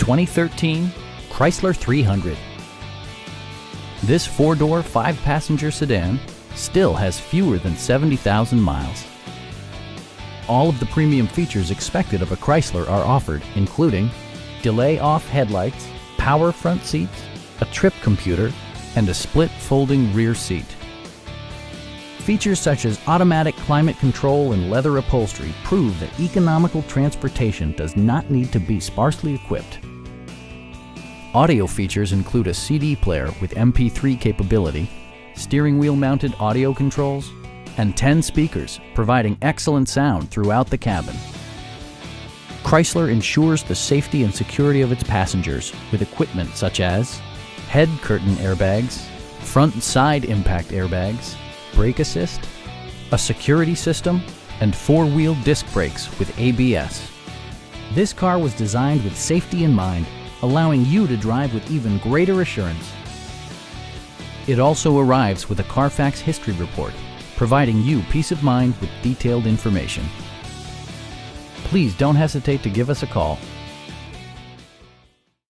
2013 Chrysler 300. This four-door, five-passenger sedan still has fewer than 70,000 miles. All of the premium features expected of a Chrysler are offered, including delay-off headlights, power front seats, a trip computer, and a split folding rear seat. Features such as automatic climate control and leather upholstery prove that economical transportation does not need to be sparsely equipped. Audio features include a CD player with MP3 capability, steering wheel mounted audio controls, and 10 speakers, providing excellent sound throughout the cabin. Chrysler ensures the safety and security of its passengers with equipment such as head curtain airbags, front and side impact airbags, brake assist, a security system, and four-wheel disc brakes with ABS. This car was designed with safety in mind, allowing you to drive with even greater assurance. It also arrives with a Carfax history report, providing you peace of mind with detailed information. Please don't hesitate to give us a call